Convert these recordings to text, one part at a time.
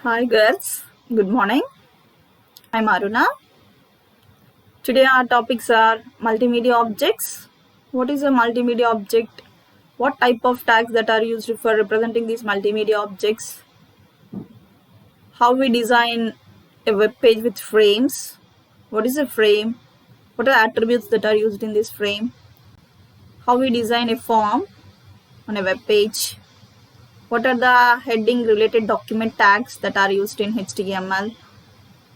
Hi girls, good morning. I'm Aruna. Today our topics are multimedia objects. What is a multimedia object? What type of tags that are used for representing these multimedia objects? How we design a web page with frames? What is a frame? What are attributes that are used in this frame? How we design a form on a web page? What are the heading related document tags that are used in HTML?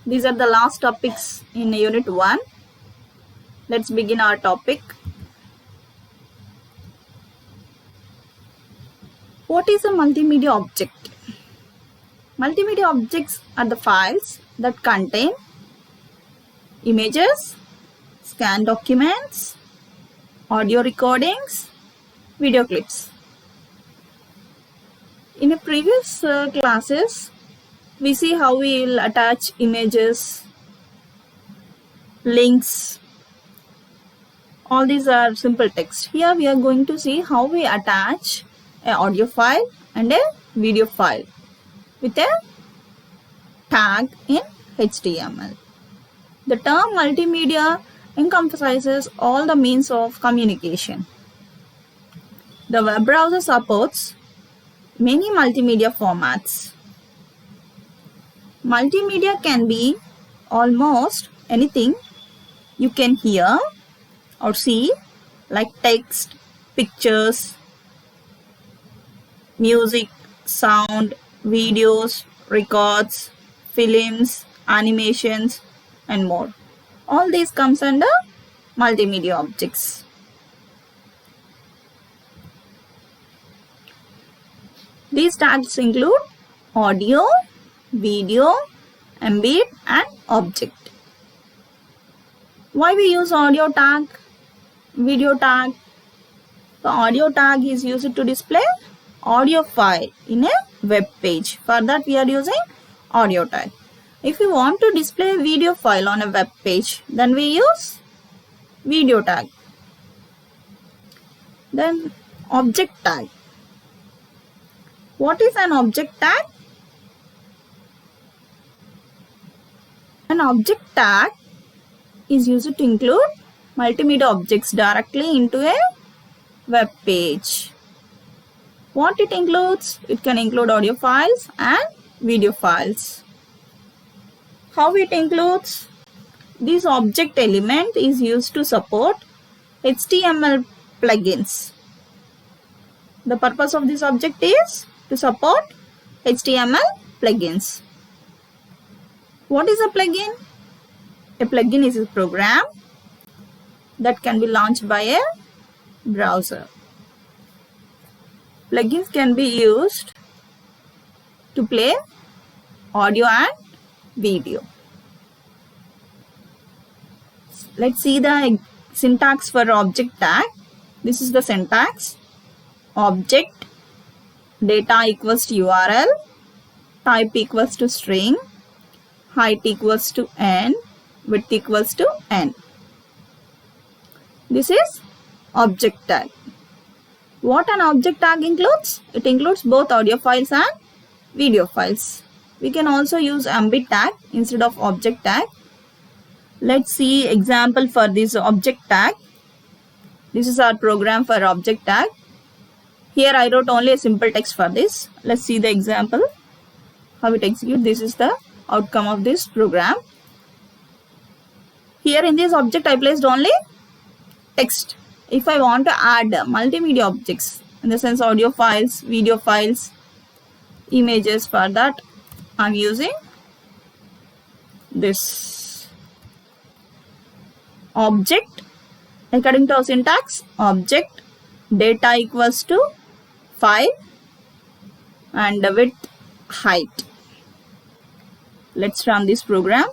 These are the last topics in Unit 1. Let's begin our topic. What is a multimedia object? Multimedia objects are the files that contain images, scan documents, audio recordings, video clips. In a previous classes, we see how we will attach images, links. All these are simple text. Here we are going to see how we attach an audio file and a video file with a tag in HTML. The term multimedia encompasses all the means of communication. The web browser supports many multimedia formats. Multimedia can be almost anything you can hear or see, like text, pictures, music, sound, videos, records, films, animations, and more. All these comes under multimedia objects. These tags include audio, video, embed, and object. Why we use audio tag, video tag? The audio tag is used to display audio file in a web page. For that we are using audio tag. If we want to display a video file on a web page, then we use video tag. Then object tag. What is an object tag? An object tag is used to include multimedia objects directly into a web page. What it includes? It can include audio files and video files. How it includes? This object element is used to support HTML plugins. The purpose of this object is to support HTML plugins. What is a plugin? A plugin is a program that can be launched by a browser. Plugins can be used to play audio and video. Let's see the syntax for object tag. This is the syntax. Object, data equals to URL, type equals to string, height equals to n, width equals to n. This is object tag. What an object tag includes? It includes both audio files and video files. We can also use embed tag instead of object tag. Let's see example for this object tag. This is our program for object tag. Here I wrote only a simple text for this. Let's see the example, how it executes. This is the outcome of this program. Here in this object I placed only text. If I want to add multimedia objects, in the sense audio files, video files, images, for that I'm using this object. According to our syntax, object, data equals to 5 and the width, height. Let's run this program.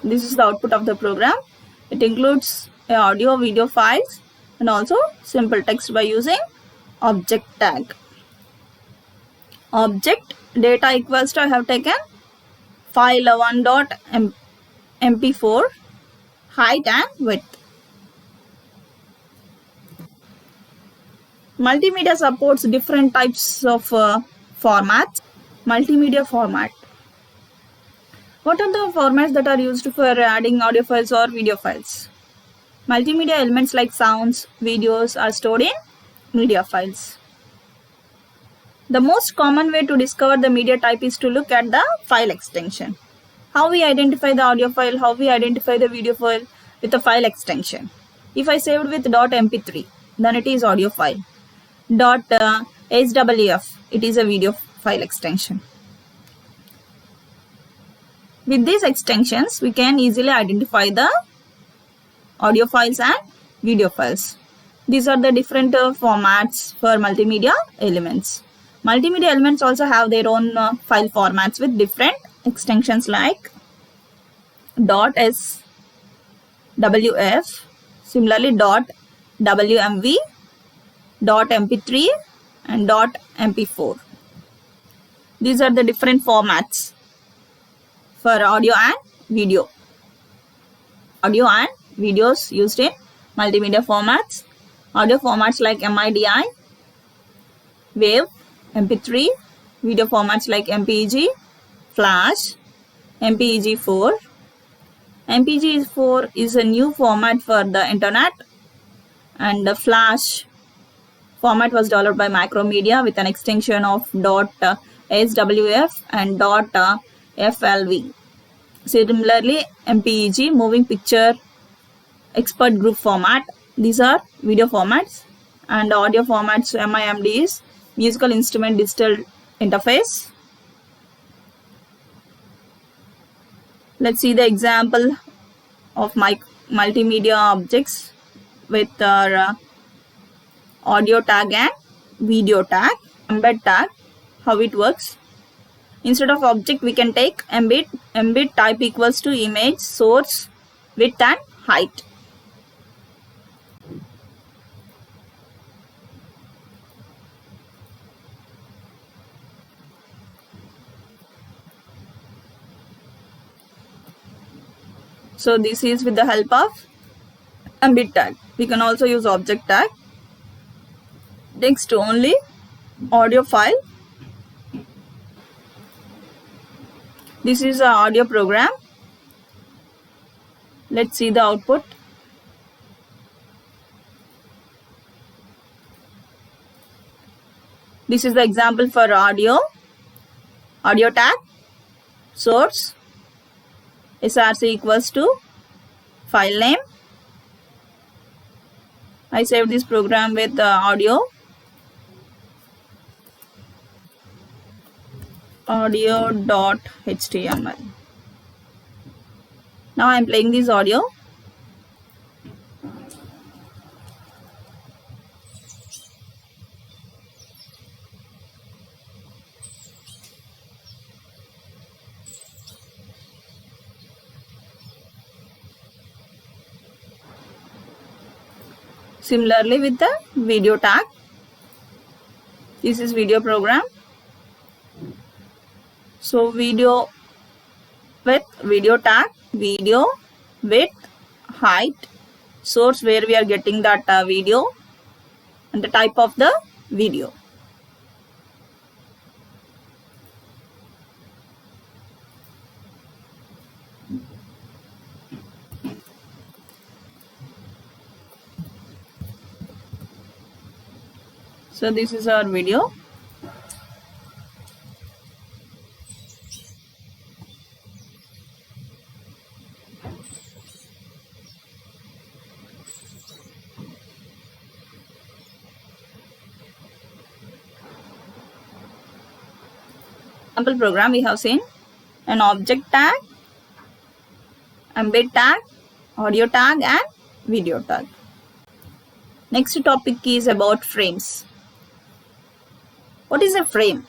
This is the output of the program. It includes audio, video files and also simple text by using object tag. Object data equals to, I have taken file 1.mp4 height and width. Multimedia supports different types of formats. Multimedia format. What are the formats that are used for adding audio files or video files? Multimedia elements like sounds, videos are stored in media files. The most common way to discover the media type is to look at the file extension. How we identify the audio file, how we identify the video file with the file extension. If I saved with .mp3, then it is audio file. .hwf, it is a video file extension. With these extensions, we can easily identify the audio files and video files. These are the different formats for multimedia elements. Multimedia elements also have their own file formats with different extensions like .swf, similarly .wmv, .mp3 and .mp4. These are the different formats for audio and video. Audio and videos used in multimedia formats. Audio formats like MIDI, WAV, MP3, video formats like MPEG, Flash, MPEG-4. MPEG-4 is a new format for the internet, and the Flash format was developed by Macromedia with an extension of .swf and .flv. Similarly, MPEG, moving picture expert group format. These are video formats, and audio formats MIMD is musical instrument digital interface. Let's see the example of my multimedia objects with our audio tag and video tag. Embed tag, how it works. Instead of object, we can take embed. Embed type equals to image, source, width and height. So this is with the help of embed tag. We can also use object tag. Next, only audio file. This is an audio program. Let's see the output. This is the example for audio. Audio tag, source, src equals to file name. I saved this program with audio.html. Now I am playing this audio. Similarly with the video tag. This is video program. So video with video tag, video, width, height, source where we are getting that video, and the type of the video. So this is our video. Sample program we have seen an object tag, embed tag, audio tag and video tag. Next topic is about frames. What is a frame?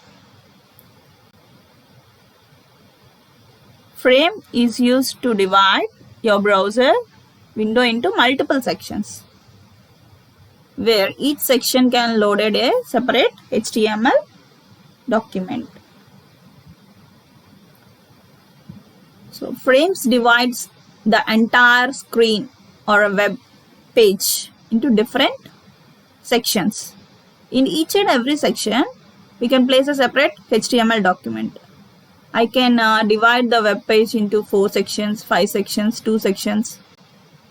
Frame is used to divide your browser window into multiple sections, where each section can load a separate HTML document. So frames divides the entire screen or a web page into different sections. In each and every section, we can place a separate HTML document. I can divide the web page into 4 sections, 5 sections, 2 sections.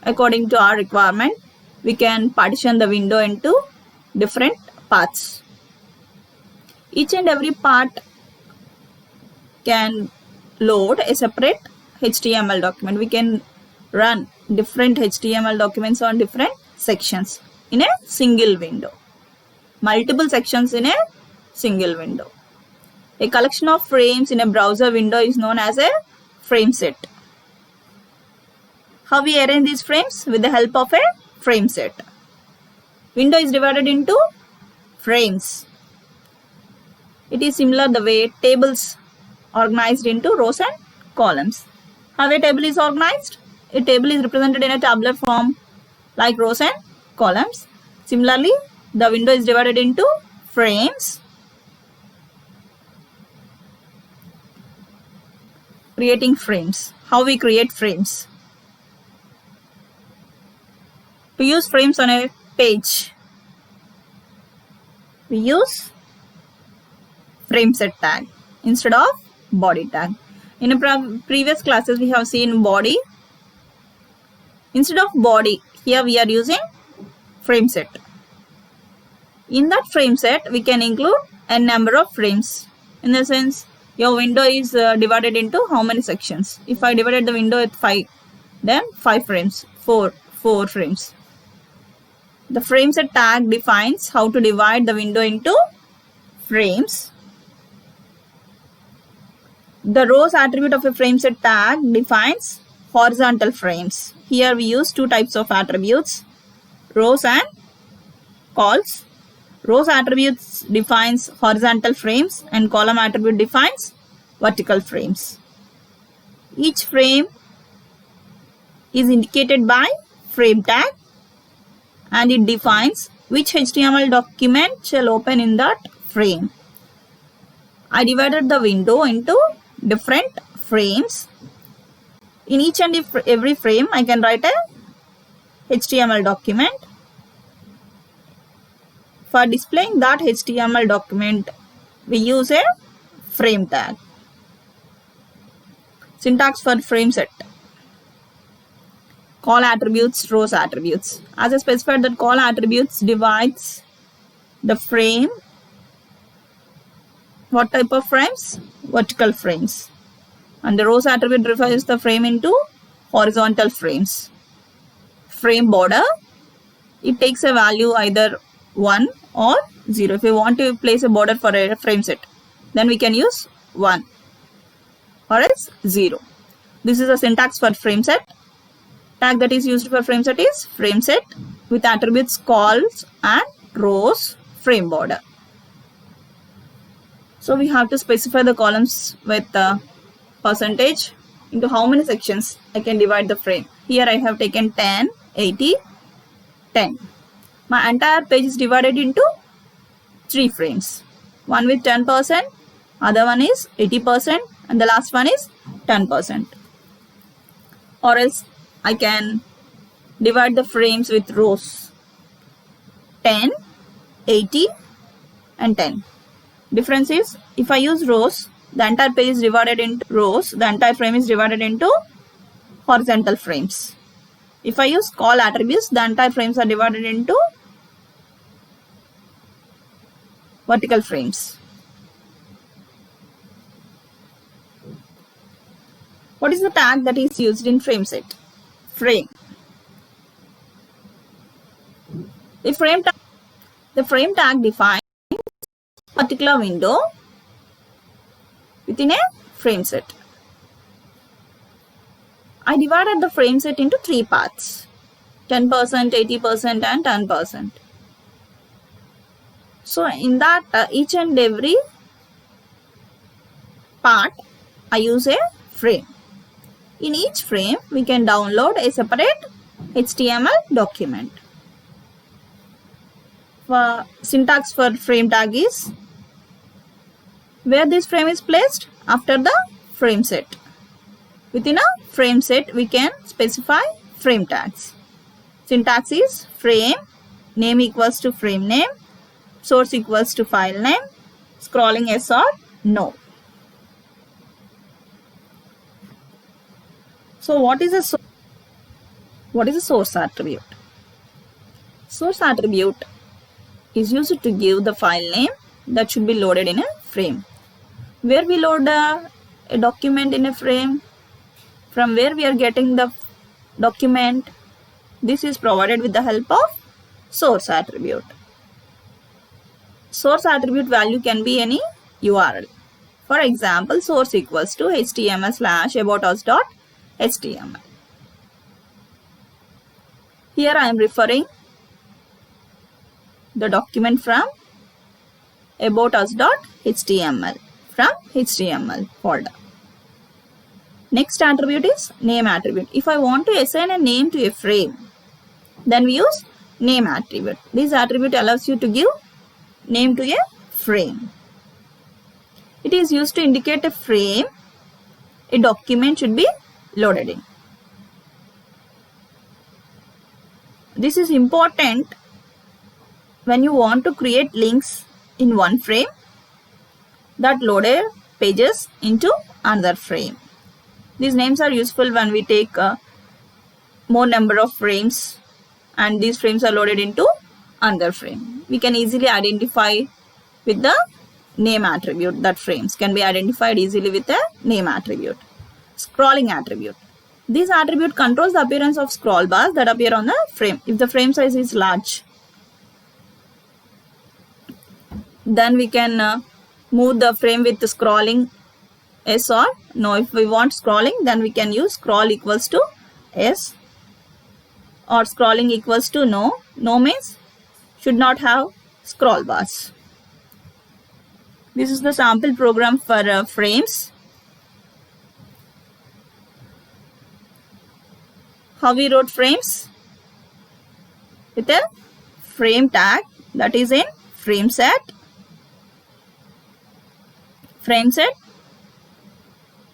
According to our requirement, we can partition the window into different parts. Each and every part can load a separate HTML document. We can run different HTML documents on different sections in a single window. Multiple sections in a single window. A collection of frames in a browser window is known as a frame set. How we arrange these frames? With the help of a frame set. Window is divided into frames. It is similar the way tables organized into rows and columns. How a table is organized? A table is represented in a tabular form like rows and columns. Similarly, the window is divided into frames. Creating frames. How we create frames? To use frames on a page, we use frame set tag instead of body tag. In a previous classes, we have seen body. Instead of body, here we are using frame set. In that frame set, we can include a number of frames. In the sense, your window is divided into how many sections? If I divided the window with 5, then 5 frames, 4 frames. The frame set tag defines how to divide the window into frames. The rows attribute of a frame set tag defines horizontal frames. Here we use 2 types of attributes, rows and calls. Rows attributes defines horizontal frames and column attribute defines vertical frames. Each frame is indicated by frame tag and it defines which HTML document shall open in that frame. I divided the window into different frames. In each and every frame, I can write a HTML document. For displaying that HTML document, we use a frame tag. Syntax for frame set. Call attributes, rows attributes. As I specified that call attributes divides the frame. What type of frames? Vertical frames. And the rows attribute divides the frame into horizontal frames. Frame border, it takes a value either 1 or 0. If we want to place a border for a frame set, then we can use 1 or else 0. This is a syntax for frame set. Tag that is used for frame set is frame set with attributes calls and rows frame border. So we have to specify the columns with percentage into how many sections I can divide the frame. Here I have taken 10, 80, 10. My entire page is divided into 3 frames. One with 10%, other one is 80%, and the last one is 10%. Or else I can divide the frames with rows 10, 80 and 10. Difference is if I use rows, the entire page is divided into rows, the entire frame is divided into horizontal frames. If I use call attributes, the entire frames are divided into vertical frames. What is the tag that is used in frame set? Frame. The frame tag defines a particular window within a frame set. I divided the frame set into 3 parts, 10%, 80% and 10%. So in that each and every part I use a frame. In each frame we can download a separate HTML document. Syntax for frame tag is Where this frame is placed? After the frame set. Within a frame set, we can specify frame tags. Syntax is frame, name equals to frame name, source equals to file name, scrolling yes or no. So what is a source attribute? Source attribute is used to give the file name that should be loaded in a frame. Where we load a document in a frame, from where we are getting the document, this is provided with the help of source attribute. Source attribute value can be any URL. For example, source equals to html/aboutus.html. Here I am referring the document from aboutus.html from HTML folder. Next attribute is name attribute. If I want to assign a name to a frame, then we use name attribute. This attribute allows you to give name to a frame. It is used to indicate a frame a document should be loaded in. This is important when you want to create links in one frame that loaded pages into another frame. These names are useful when we take more number of frames and these frames are loaded into another frame. We can easily identify with the name attribute that frames can be identified easily with a name attribute. Scrolling attribute. This attribute controls the appearance of scroll bars that appear on the frame. If the frame size is large, then we can move the frame with the scrolling yes or no. If we want scrolling, then we can use scroll equals to yes or scrolling equals to no. No means should not have scroll bars. This is the sample program for frames. How we wrote frames? With a frame tag that is in frame set. Frame set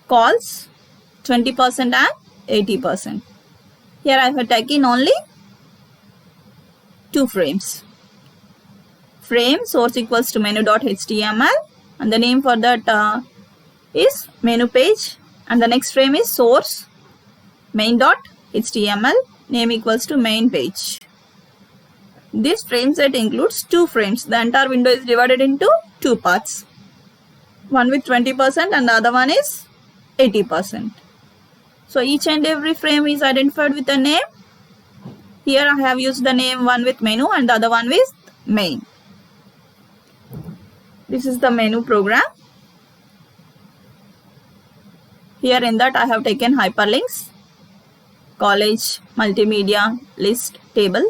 calls 20% and 80%. Here I have taken only 2 frames. Frame source equals to menu.html and the name for that is menu page, and the next frame is source main.html, name equals to main page. This frame set includes 2 frames. The entire window is divided into 2 parts. One with 20% and the other one is 80%. So each and every frame is identified with a name. Here I have used the name one with menu and the other one with main. This is the menu program. Here in that I have taken hyperlinks, college, multimedia, list, table.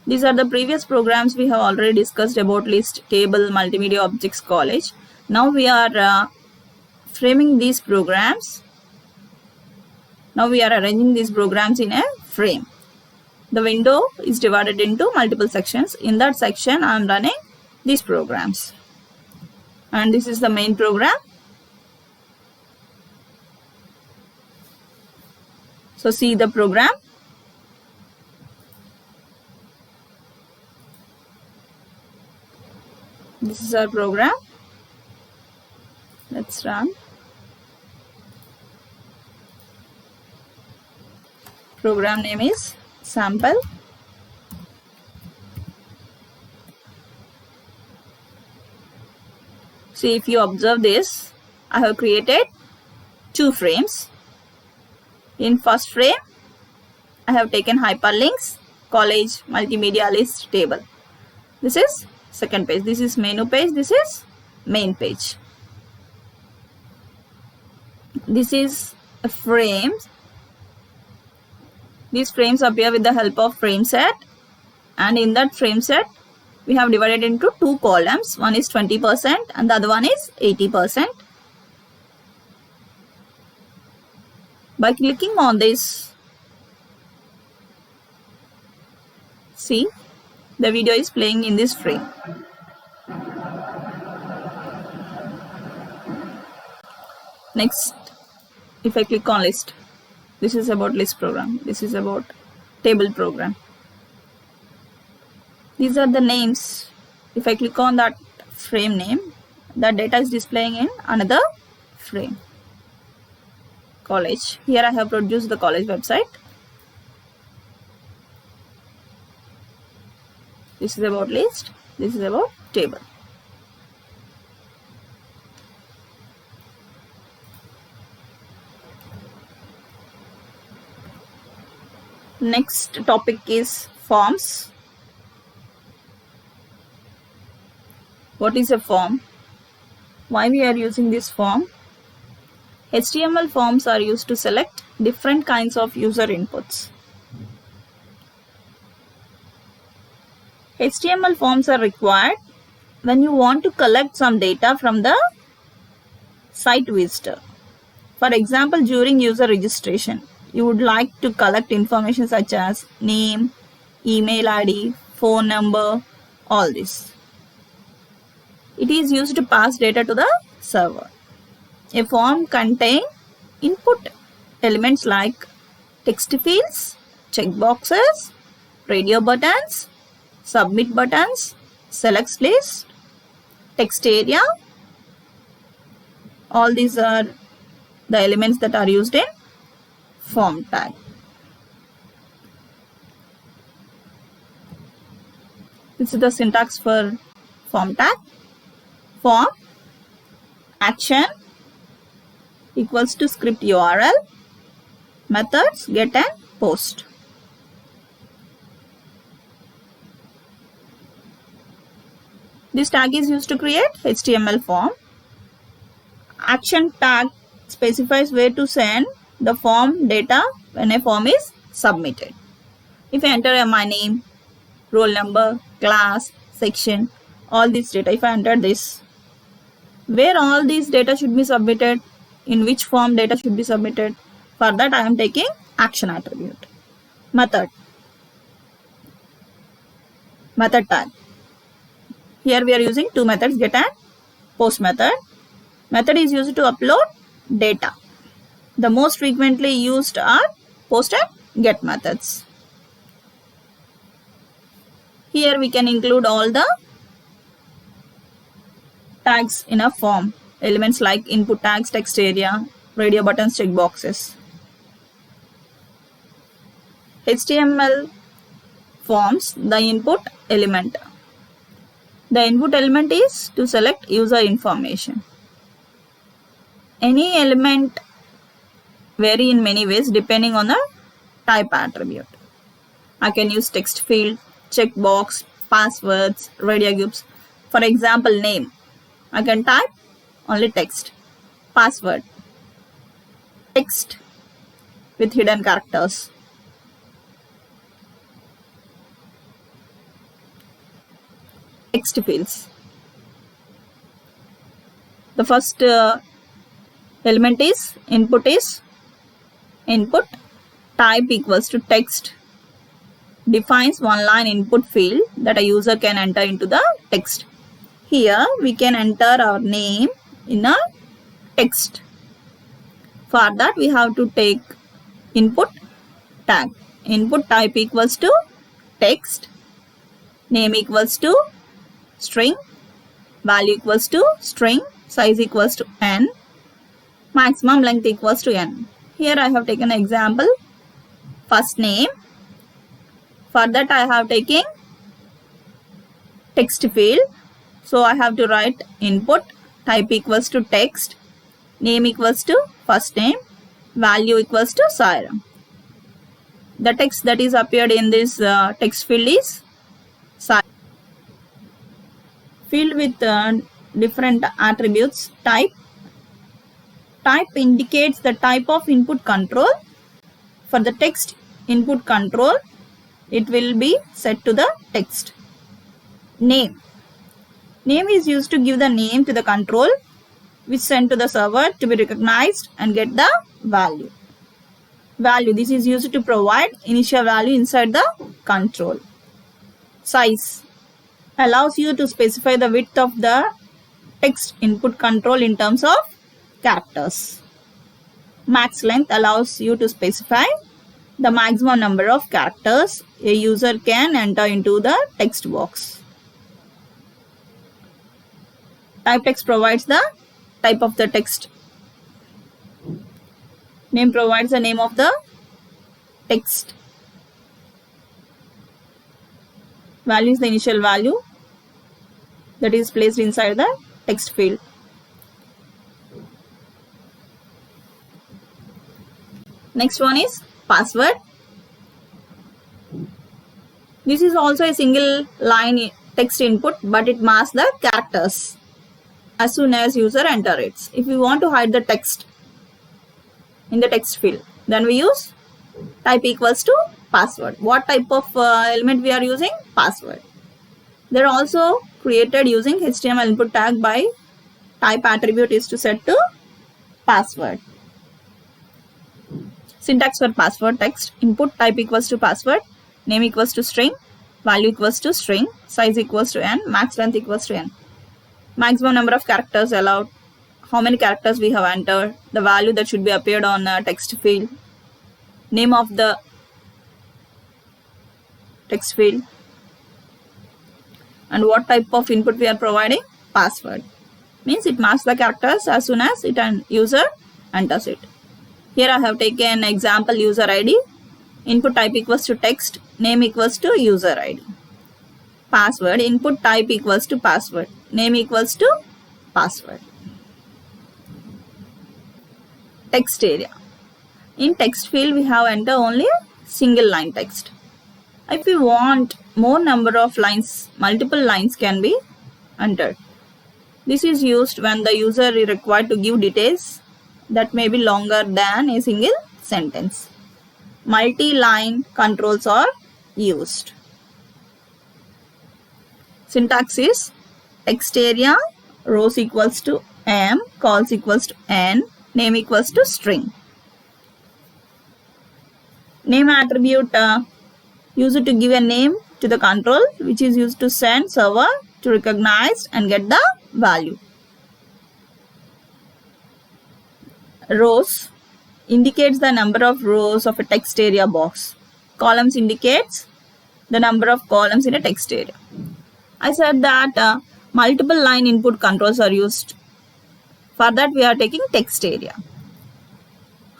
These are the previous programs we have already discussed about list, table, multimedia, objects, college. Now we are framing these programs. Now we are arranging these programs in a frame. The window is divided into multiple sections. In that section I am running these programs. And this is the main program. So see the program. This is our program. Let's run. Program name is sample. See, if you observe this, I have created 2 frames. In first frame, I have taken hyperlinks, college, multimedia, list, table. This is second page. This is menu page. This is main page. This is a frame. These frames appear with the help of frame set, and in that frame set we have divided into 2 columns. One is 20% and the other one is 80%. By clicking on this, see, the video is playing in this frame. Next, if I click on list, this is about list program. This is about table program. These are the names. If I click on that frame name, the data is displaying in another frame. College. Here I have produced the college website. This is about list. This is about table. Next topic is forms. What is a form? Why we are using this form? HTML forms are used to select different kinds of user inputs. HTML forms are required when you want to collect some data from the site visitor. For example, during user registration, you would like to collect information such as name, email ID, phone number, all this. It is used to pass data to the server. A form contains input elements like text fields, checkboxes, radio buttons, submit buttons, select list, text area. All these are the elements that are used in form tag. This is the syntax for form tag. Form action equals to script URL, methods get and post. This tag is used to create HTML form. Action tag specifies where to send the form data when a form is submitted. If I enter my name, roll number, class, section, all this data, if I enter this, where all these data should be submitted, in which form data should be submitted, for that I am taking action attribute. Method tag. Here we are using two methods, get and post method. Method is used to upload data. The most frequently used are post and get methods. Here we can include all the tags in a form. Elements like input tags, text area, radio buttons, checkboxes. HTML forms the input element. The input element is to select user information. Any element vary in many ways depending on the type attribute. I can use text field, checkbox, passwords, radio groups. For example, name. I can type only text. Password. Text with hidden characters. Text fields. The first element is input type equals to text, defines one line input field that a user can enter into the text. Here we can enter our name in a text. For that we have to take input tag. Input type equals to text, name equals to string, value equals to string, size equals to n, maximum length equals to n. Here I have taken an example, first name. For that I have taken text field. So I have to write input type equals to text, name equals to first name, value equals to Sairam. The text that is appeared in this text field is Sairam. Field with different attributes. Type indicates the type of input control. For the text input control, it will be set to the text. Name is used to give the name to the control which sent to the server to be recognized and get the value. This is used to provide initial value inside the control. Size allows you to specify the width of the text input control in terms of characters. Max length allows you to specify the maximum number of characters a user can enter into the text box. Type text provides the type of the text. Name provides the name of the text. Value is the initial value that is placed inside the text field. Next one is password. This is also a single line text input, but it masks the characters as soon as user enter it. If we want to hide the text in the text field, then we use type equals to password. What type of element we are using? Password. They are also created using HTML input tag by type attribute is to set to password. Syntax for password text: input type equals to password, name equals to string, value equals to string, size equals to n, max length equals to n. Maximum number of characters allowed, how many characters we have entered, the value that should be appeared on a text field, name of the text field, and what type of input we are providing? Password. Means it masks the characters as soon as user enters it. Here I have taken example user ID. Input type equals to text, name equals to user ID. Password, input type equals to password, name equals to password. Text area. In text field we have entered only a single line text. If we want more number of lines, multiple lines can be entered. This is used when the user is required to give details that may be longer than a single sentence. Multi-line controls are used. Syntax is text area, rows equals to m, calls equals to n, name equals to string. Name attribute used to give a name to the control, which is used to send server to recognize and get the value. Rows indicates the number of rows of a text area box. Columns indicates the number of columns in a text area. I said that multiple line input controls are used. For that we are taking text area.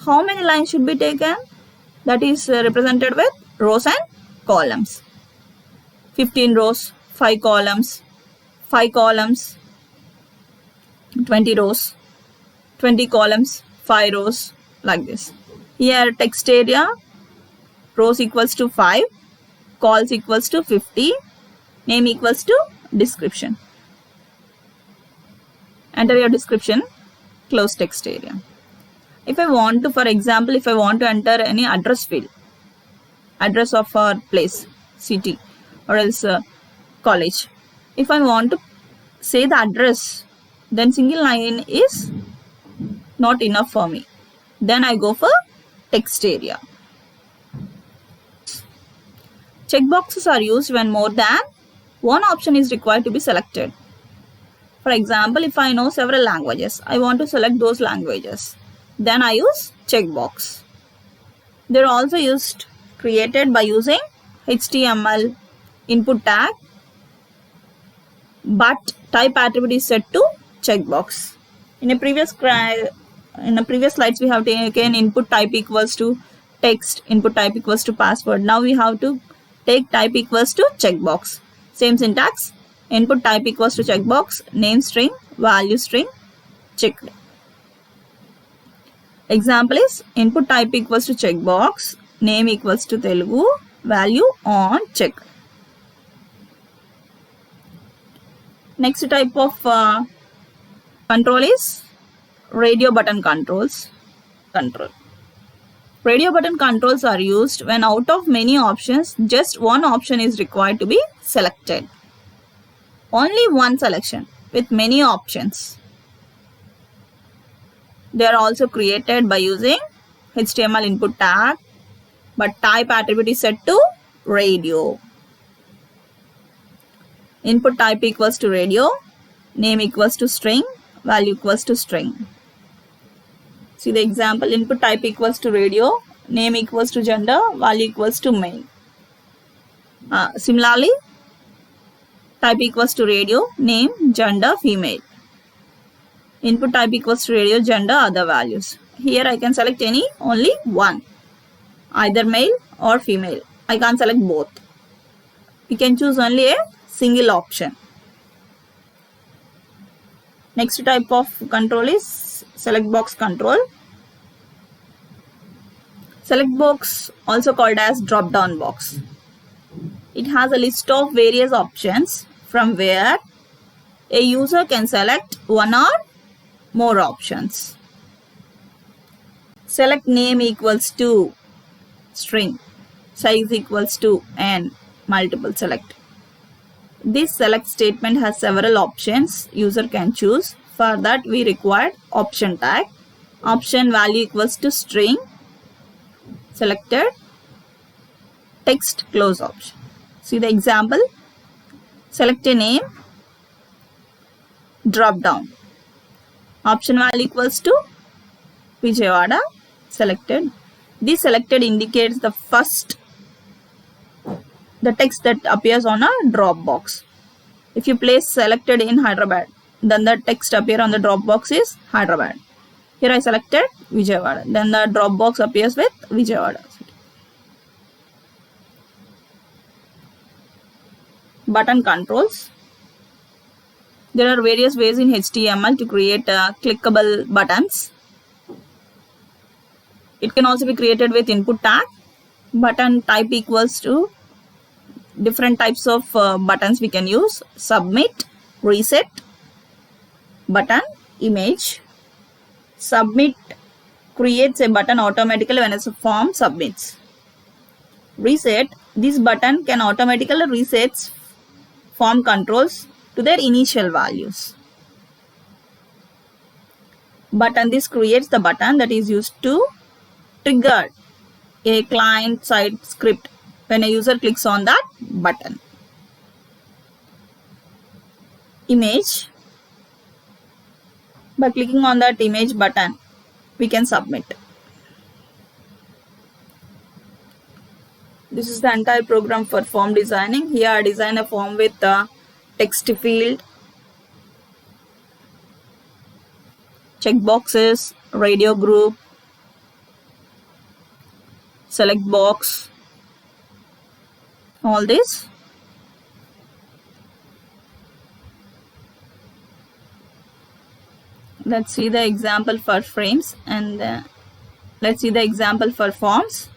How many lines should be taken? That is represented with rows and columns. 15 rows, 5 columns, 5 columns, 20 rows, 20 columns, 5 rows, like this. Here text area, rows equals to 5, calls equals to 50, name equals to description. Enter your description, close text area. If I want to, for example, if I want to enter any address field, address of our place, city, or else college. If I want to say the address, then single line is not enough for me. Then I go for text area. Checkboxes are used when more than one option is required to be selected. For example, if I know several languages, I want to select those languages. Then I use checkbox. They are also created by using HTML input tag, but type attribute is set to checkbox. In a previous slides we have taken input type equals to text, input type equals to password. Now we have to take type equals to checkbox. Same syntax, input type equals to checkbox, name string, value string, check. Example is input type equals to checkbox, name equals to Telugu, value on check. Next type of control is radio button controls. Radio button controls are used when out of many options, just one option is required to be selected. Only one selection with many options. They are also created by using HTML input tag, but type attribute is set to radio. Input type equals to radio, name equals to string, value equals to string. See the example, input type equals to radio, name equals to gender, value equals to male. Similarly, type equals to radio, name, gender, female. Input type equals to radio, gender, other values. Here I can select only one, either male or female. I can't select both. We can choose only a single option. Next type of control is select box control. Select box, also called as drop down box. It has a list of various options from where a user can select one or more options. Select name equals to string, size equals to n, multiple select. This select statement has several options user can choose. For that we require option tag. Option value equals to string, selected, text close option. See the example, select a name, drop down. Option value equals to Vijayawada, selected. This selected indicates the text that appears on a drop box. If you place selected in Hyderabad, then the text appear on the drop box is Hyderabad. Here I selected Vijayawada, then the drop box appears with Vijayawada. Button controls. There are various ways in HTML to create clickable buttons. It can also be created with input tag. Button type equals to different types of buttons we can use. Submit, reset, button, image. Submit creates a button automatically when a form submits. Reset, this button can automatically reset form controls to their initial values. Button, this creates the button that is used to trigger a client-side script when a user clicks on that button. Image, by clicking on that image button, we can submit. This is the entire program for form designing. Here I design a form with the text field, checkboxes, radio group, select box, all this. Let's see the example for frames and let's see the example for forms.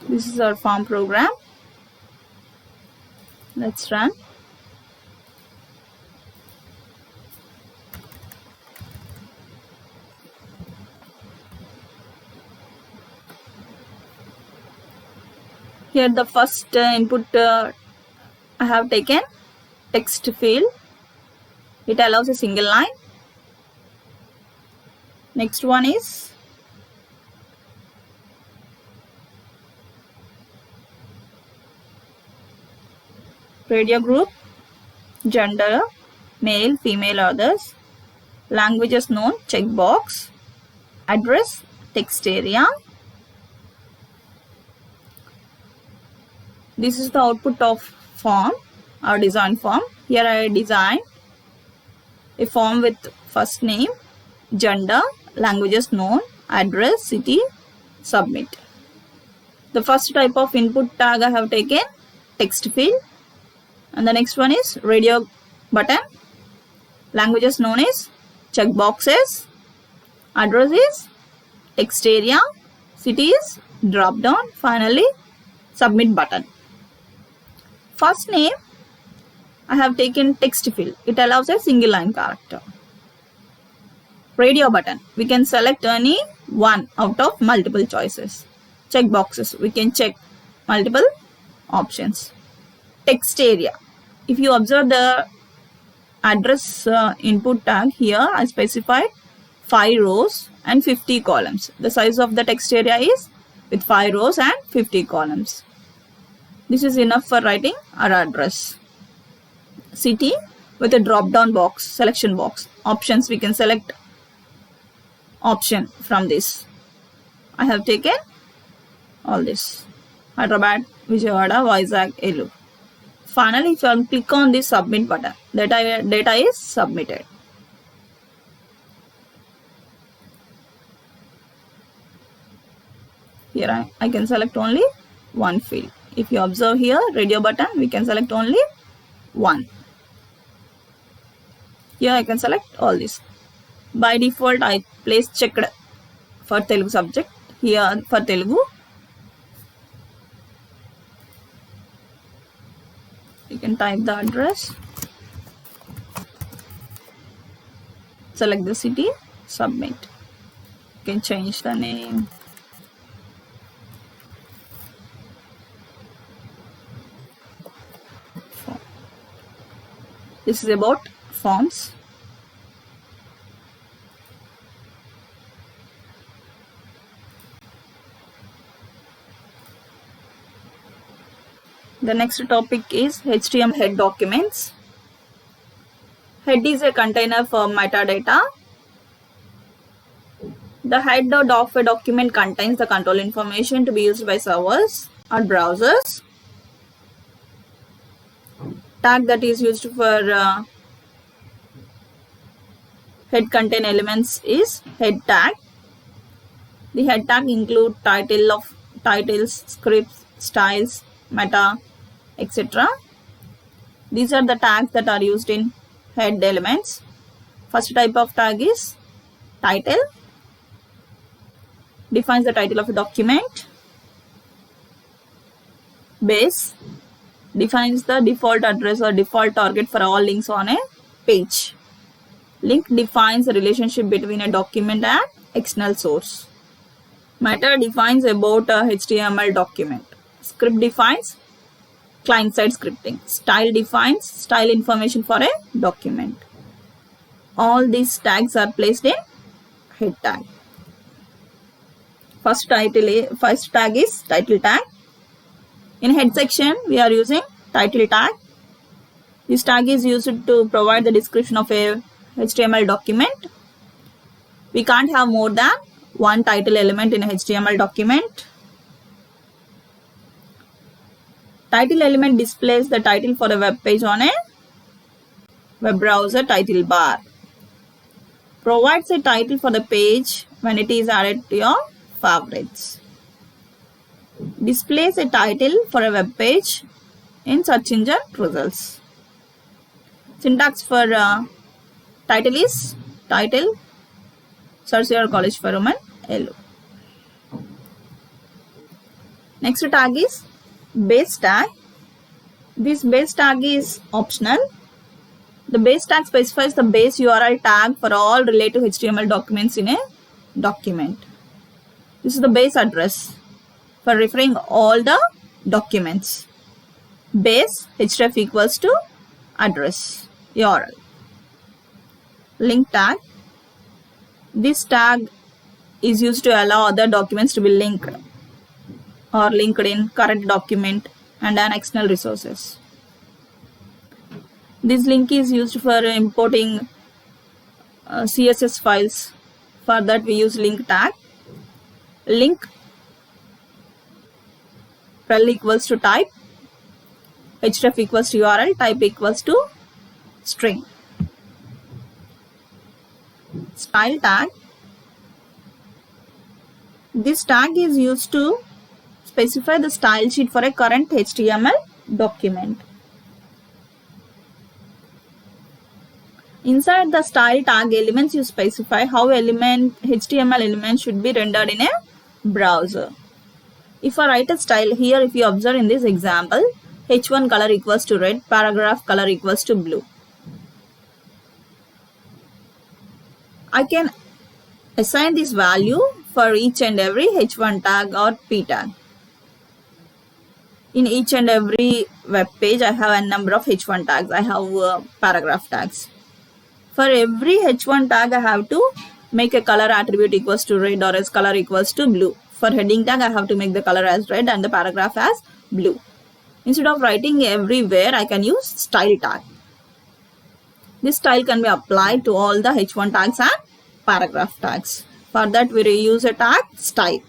This is our form program. Let's run. Here the first input I have taken text field. It allows a single line. Next one is radio group, gender, male, female, others, languages known, checkbox, address, text area. This is the output of form, our design form. Here I design a form with first name, gender, languages known, address, city, submit. The first type of input tag I have taken text field, and the next one is radio button, languages known as checkboxes, address is text area, city is drop down, finally submit button. First name I have taken text field. It allows a single line character. Radio button, we can select any one out of multiple choices. Checkboxes, we can check multiple options. Text area, if you observe the address input tag, here I specified 5 rows and 50 columns. The size of the text area is with 5 rows and 50 columns. This is enough for writing our address. City with a drop down box, selection box. Options, we can select option from this. I have taken all this. Hyderabad, Vijayawada, Vizag, Elur. Finally, if you click on this submit button, data is submitted. Here I can select only one field. If you observe here, radio button, we can select only one. Here I can select all this. By default, I place checked for Telugu subject. Here for Telugu, you can type the address, select the city, submit. You can change the name. This is about forms. The next topic is HTML head documents. Head is a container for metadata. The head of a document contains the control information to be used by servers or browsers. Tag that is used for head contain elements is head tag. The head tag include titles, scripts, styles, meta, etc. These are the tags that are used in head elements. First type of tag is title. Defines the title of a document. Base defines the default address or default target for all links on a page. Link defines the relationship between a document and external source. Meta defines about a HTML document. Script defines client-side scripting. Style defines style information for a document. All these tags are placed in head tag. First tag is title tag. In head section, we are using title tag. This tag is used to provide the description of a HTML document. We can't have more than one title element in a HTML document. Title element displays the title for a web page on a web browser title bar. Provides a title for the page when it is added to your favorites. Displays a title for a web page in search engine results. Syntax for title is title, Search Your College for Women, Elur. Next tag is base tag. This base tag is optional. The base tag specifies the base URL tag for all related HTML documents in a document. This is the base address for referring all the documents. Base href equals to address URL. Link tag. This tag is used to allow other documents to be linked or linked in current document and an external resources. This link is used for importing CSS files. For that we use link tag. Link rel equals to type, href equals to URL, type equals to string. Style tag. This tag is used to specify the style sheet for a current HTML document. Inside the style tag elements, you specify how HTML element should be rendered in a browser. If I write a style here, if you observe in this example, H1 color equals to red, paragraph color equals to blue. I can assign this value for each and every H1 tag or P tag. In each and every web page, I have a number of H1 tags. I have paragraph tags. For every h1 tag, I have to make a color attribute equals to red or else color equals to blue. For heading tag, I have to make the color as red and the paragraph as blue. Instead of writing everywhere, I can use style tag. This style can be applied to all the h1 tags and paragraph tags. For that, we use a tag style.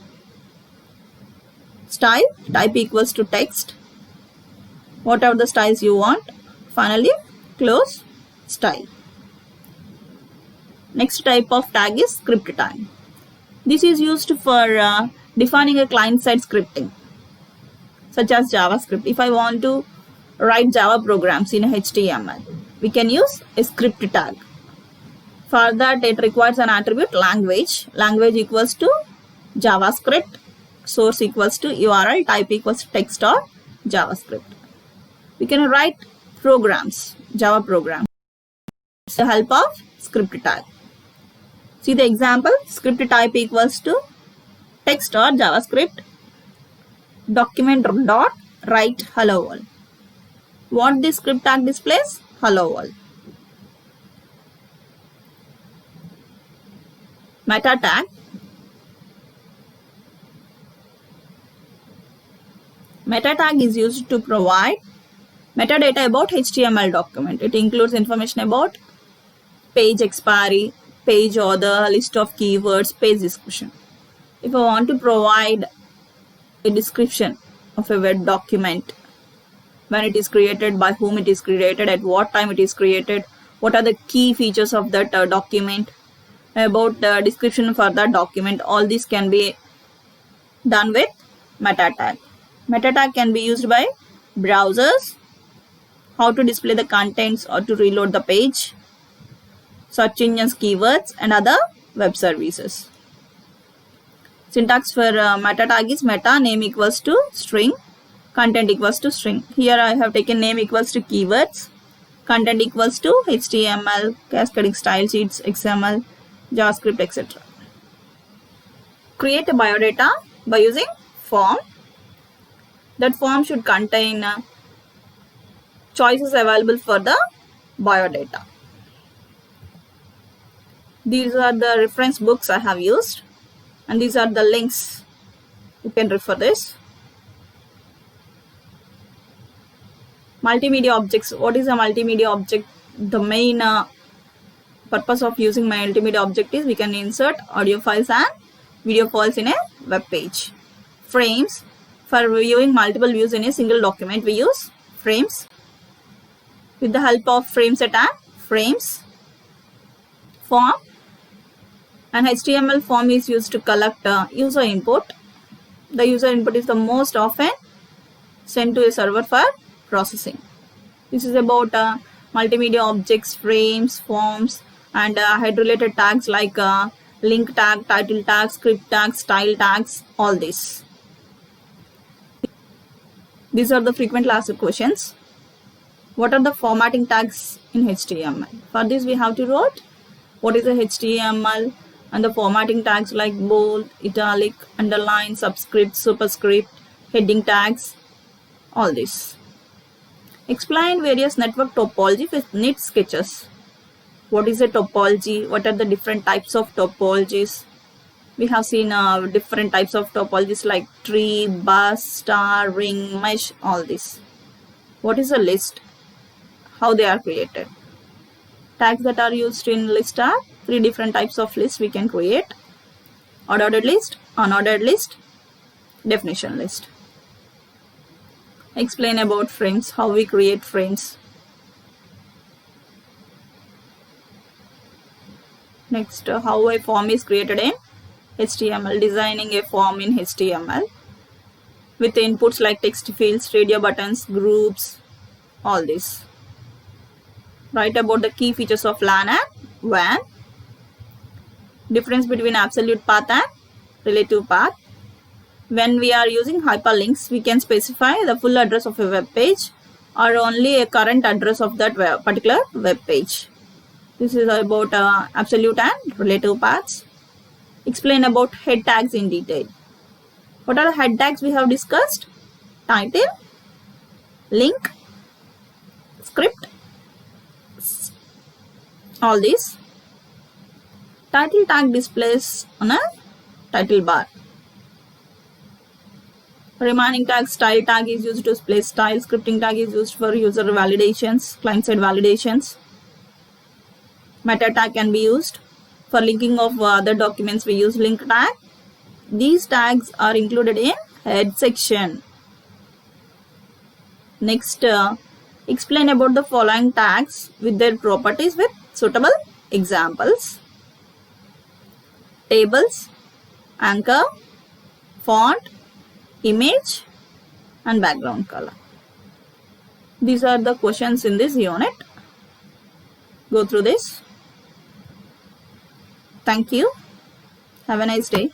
Style type equals to text. Whatever the styles you want. Finally, close style. Next type of tag is script tag. This is used for defining a client-side scripting, such as JavaScript. If I want to write Java programs in HTML, we can use a script tag. For that, it requires an attribute language. Language equals to JavaScript. Source equals to URL. Type equals to text or JavaScript. We can write programs, Java programs, with the help of script tag. See the example, script type equals to text or JavaScript document dot write hello world. What this script tag displays? Hello world. Meta tag. Meta tag is used to provide metadata about HTML document. It includes information about page expiry, page order, list of keywords, page description. If I want to provide a description of a web document, when it is created, by whom it is created, at what time it is created, what are the key features of that document, about the description for that document, all this can be done with meta tag. Meta tag can be used by browsers, how to display the contents or to reload the page, search engines, keywords, and other web services. Syntax for meta tag is meta name equals to string, content equals to string. Here I have taken name equals to keywords, content equals to HTML, cascading style sheets, XML, JavaScript, etc. Create a biodata by using form. That form should contain choices available for the biodata. These are the reference books I have used, and these are the links. You can refer this. Multimedia objects. What is a multimedia object? The main purpose of using multimedia object is we can insert audio files and video files in a web page. Frames. For viewing multiple views in a single document, we use frames. With the help of frame set and frames. Form. An HTML form is used to collect user input. The user input is the most often sent to a server for processing. This is about multimedia objects, frames, forms, and head-related tags like link tag, title tag, script tag, style tags, all this. These are the frequently asked questions. What are the formatting tags in HTML? For this, we have to write what is a HTML and the formatting tags like bold, italic, underline, subscript, superscript, heading tags, all this. Explain various network topology with neat sketches. What is a topology? What are the different types of topologies? We have seen different types of topologies like tree, bus, star, ring, mesh, all this. What is a list? How they are created? Tags that are used in list are 3 different types of lists we can create. Ordered list, unordered list, definition list. Explain about frames, how we create frames. Next, how a form is created in HTML, designing a form in HTML with inputs like text fields, radio buttons, groups, all this. Write about the key features of LAN and WAN. Difference between absolute path and relative path. When we are using hyperlinks, we can specify the full address of a web page or only a current address of that particular web page. This is about absolute and relative paths. Explain about head tags in detail. What are the head tags we have discussed? Title, link, script, all these. Title tag displays on a title bar. Remaining tag, style tag is used to display style. Scripting tag is used for user validations, client-side validations. Meta tag can be used. For linking of other documents, we use link tag. These tags are included in head section. Next, explain about the following tags with their properties with suitable examples. Tables, anchor, font, image and background color. These are the questions in this unit. Go through this. Thank you. Have a nice day.